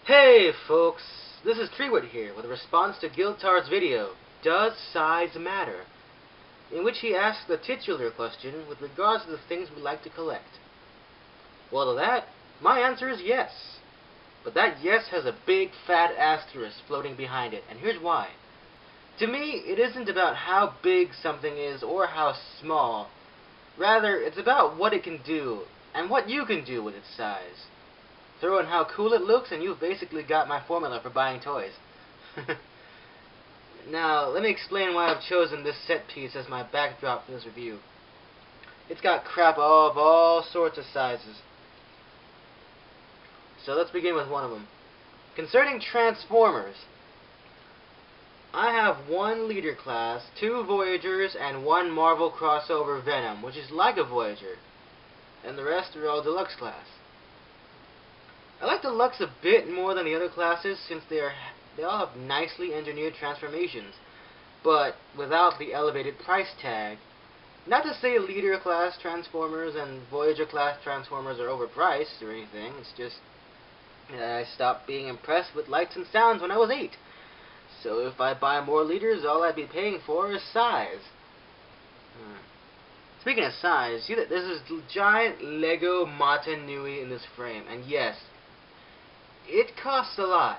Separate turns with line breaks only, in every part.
Hey folks, this is Trewerd here with a response to Guiltaur's video, Does Size Matter?, in which he asks the titular question with regards to the things we like to collect. Well, to that, my answer is yes. But that yes has a big fat asterisk floating behind it, and here's why. To me, it isn't about how big something is or how small. Rather, it's about what it can do, and what you can do with its size. Throw in how cool it looks, and you've basically got my formula for buying toys. Now, let me explain why I've chosen this set piece as my backdrop for this review. It's got crap of all sorts of sizes. So let's begin with one of them. Concerning Transformers, I have one Leader class, 2 Voyagers, and 1 Marvel crossover Venom, which is like a Voyager, and the rest are all Deluxe class. I like Deluxe a bit more than the other classes since they all have nicely engineered transformations, but without the elevated price tag. Not to say Leader class Transformers and Voyager class Transformers are overpriced or anything, it's just I stopped being impressed with lights and sounds when I was 8. So if I buy more Leaders, all I'd be paying for is size. Speaking of size, see that there's this giant Lego Mata Nui in this frame, and yes, it costs a lot.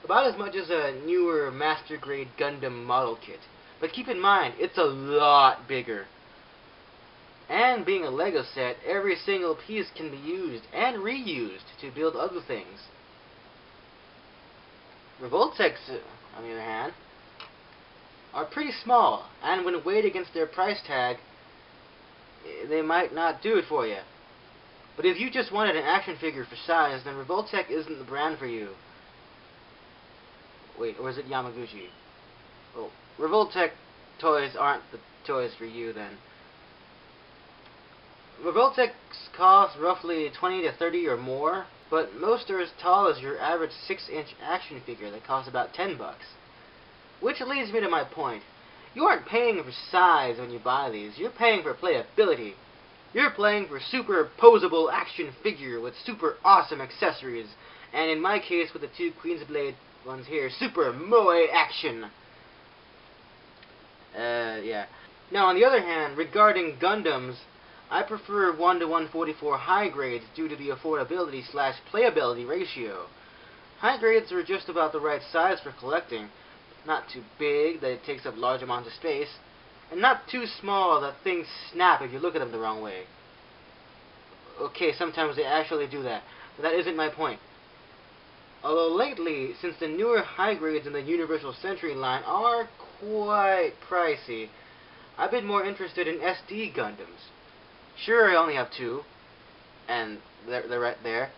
About as much as a newer Master Grade Gundam model kit. But keep in mind, it's a lot bigger. And being a Lego set, every single piece can be used and reused to build other things. Revoltechs, on the other hand, are pretty small, and when weighed against their price tag, they might not do it for you. But if you just wanted an action figure for size, then Revoltech isn't the brand for you. Wait, or is it Yamaguchi? Well, Revoltech toys aren't the toys for you then. Revoltechs cost roughly 20 to 30 or more, but most are as tall as your average 6-inch action figure that costs about $10. Which leads me to my point. You aren't paying for size when you buy these, you're paying for playability. You're playing for super posable action figure with super awesome accessories, and in my case with the 2 Queen's Blade ones here, super moe action. Yeah. Now on the other hand, regarding Gundams, I prefer 1 to 144 high grades due to the affordability / playability ratio. High grades are just about the right size for collecting, not too big that it takes up large amounts of space, and not too small that things snap if you look at them the wrong way. Okay, sometimes they actually do that, but that isn't my point. Although lately, since the newer high grades in the Universal Century line are quite pricey, I've been more interested in SD Gundams. Sure, I only have 2, and they're right there.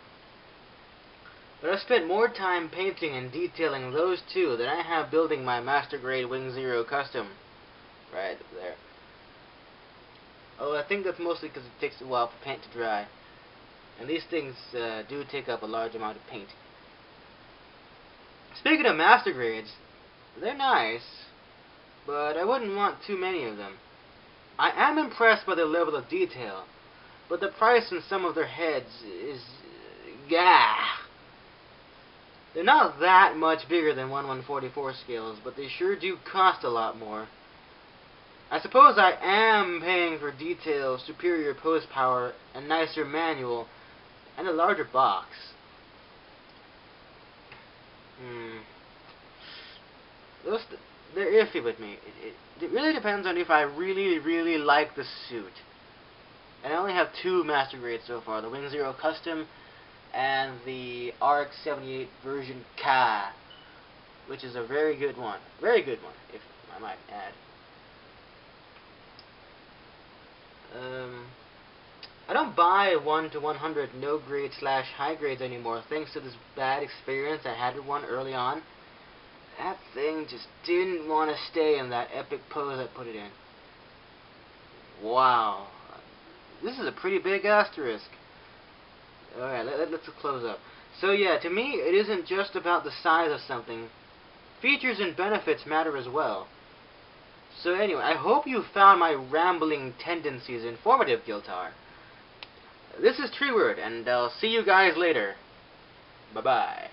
But I've spent more time painting and detailing those 2 than I have building my Master Grade Wing Zero custom. Right there. Oh, I think that's mostly because it takes a while for paint to dry. And these things do take up a large amount of paint. Speaking of Master Grades, they're nice, but I wouldn't want too many of them. I am impressed by their level of detail, but the price in some of their heads is... gah! They're not that much bigger than 1/144 scales, but they sure do cost a lot more. I suppose I am paying for detail, superior pose power, a nicer manual, and a larger box. They're iffy with me. It really depends on if I really like the suit. And I only have 2 Master Grades so far, the Wing Zero Custom and the RX-78 version Ka, which is a very good one. Very good one, if I might add. I don't buy 1 to 100 no grade / high grades anymore thanks to this bad experience I had with one early on. That thing just didn't want to stay in that epic pose I put it in. Wow. This is a pretty big asterisk. Alright, let's close up. So yeah, to me it isn't just about the size of something. Features and benefits matter as well. So anyway, I hope you found my rambling tendencies informative, Guiltaur. This is Trewerd, and I'll see you guys later. Bye-bye.